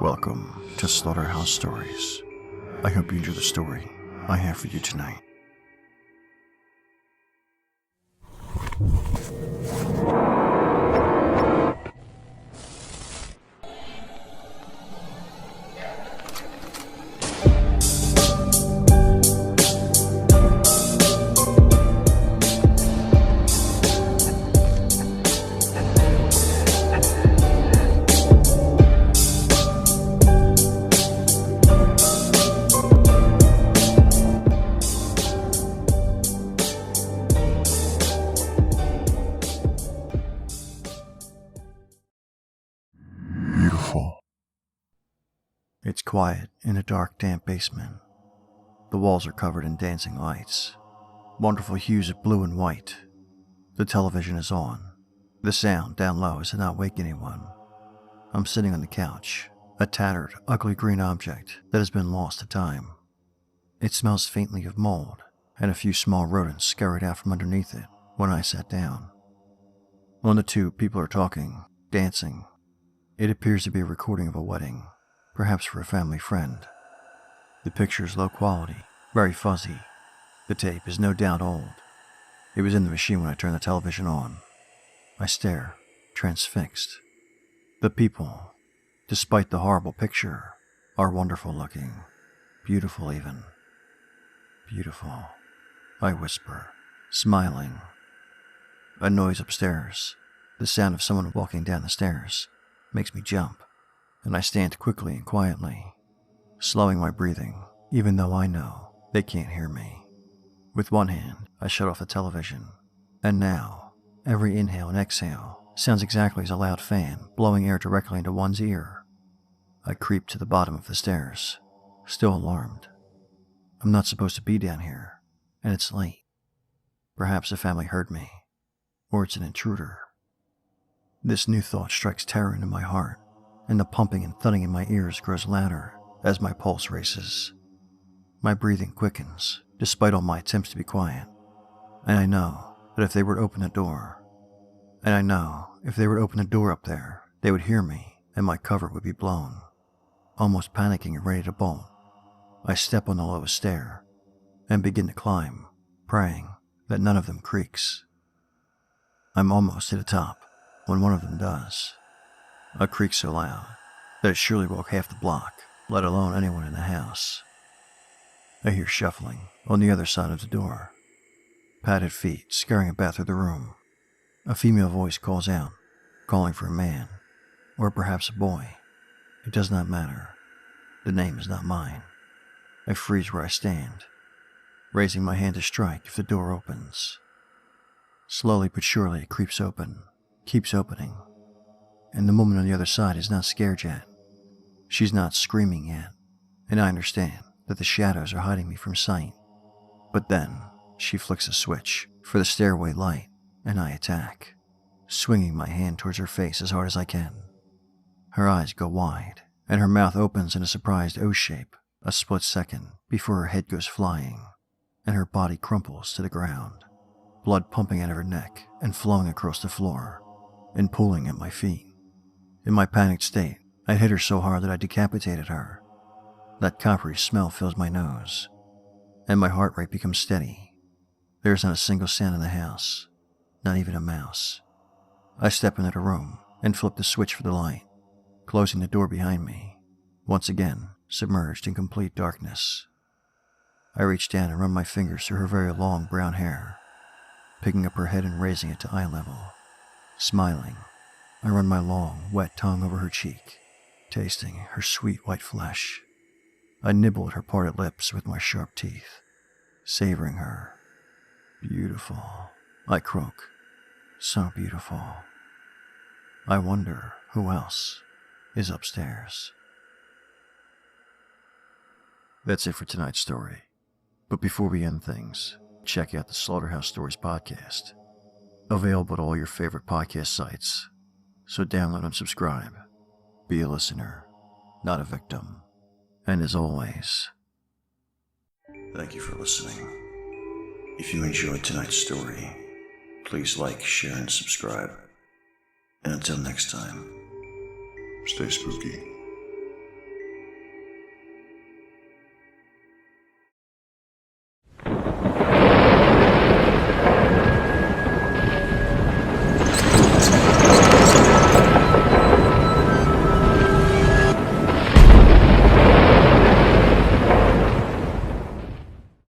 Welcome to Slaughterhouse Stories. I hope you enjoy the story I have for you tonight. Beautiful. It's quiet in a dark, damp basement. The walls are covered in dancing lights, wonderful hues of blue and white. The television is on. The sound down low does not wake anyone. I'm sitting on the couch, a tattered, ugly green object that has been lost to time. It smells faintly of mold, and a few small rodents scurried out from underneath it when I sat down. On the tube, people are talking, dancing. It appears to be a recording of a wedding, perhaps for a family friend. The picture is low quality, very fuzzy. The tape is no doubt old. It was in the machine when I turned the television on. I stare, transfixed. The people, despite the horrible picture, are wonderful looking, beautiful even. Beautiful, I whisper, smiling. A noise upstairs, the sound of someone walking down the stairs, makes me jump, and I stand quickly and quietly, slowing my breathing, even though I know they can't hear me. With one hand, I shut off the television, and now, every inhale and exhale sounds exactly as a loud fan blowing air directly into one's ear. I creep to the bottom of the stairs, still alarmed. I'm not supposed to be down here, and it's late. Perhaps the family heard me, or it's an intruder. This new thought strikes terror into my heart, and the pumping and thudding in my ears grows louder as my pulse races. My breathing quickens, despite all my attempts to be quiet, and I know that if they were to open the door, up there, they would hear me, and my cover would be blown. Almost panicking and ready to bolt, I step on the lowest stair, and begin to climb, praying that none of them creaks. I'm almost to the top, when one of them does. A creak so loud that it surely woke half the block, let alone anyone in the house. I hear shuffling on the other side of the door, padded feet scurrying about through the room. A female voice calls out, calling for a man, or perhaps a boy. It does not matter. The name is not mine. I freeze where I stand, raising my hand to strike if the door opens. Slowly but surely it creeps open, keeps opening, and the woman on the other side is not scared yet. She's not screaming yet, and I understand that the shadows are hiding me from sight. But then, she flicks a switch for the stairway light, and I attack, swinging my hand towards her face as hard as I can. Her eyes go wide, and her mouth opens in a surprised O shape, a split second before her head goes flying, and her body crumples to the ground, blood pumping out of her neck and flowing across the floor, and pulling at my feet. In my panicked state, I hit her so hard that I decapitated her. That coppery smell fills my nose, and my heart rate becomes steady. There is not a single sound in the house, not even a mouse. I step into the room and flip the switch for the light, closing the door behind me, once again submerged in complete darkness. I reach down and run my fingers through her very long brown hair, picking up her head and raising it to eye level. Smiling, I run my long, wet tongue over her cheek, tasting her sweet white flesh. I nibble at her parted lips with my sharp teeth, savoring her. Beautiful, I croak. So beautiful. I wonder who else is upstairs. That's it for tonight's story. But before we end things, check out the Slaughterhouse Stories podcast. Available at all your favorite podcast sites. So download and subscribe. Be a listener, not a victim. And as always, thank you for listening. If you enjoyed tonight's story, please like, share, and subscribe. And until next time, stay spooky.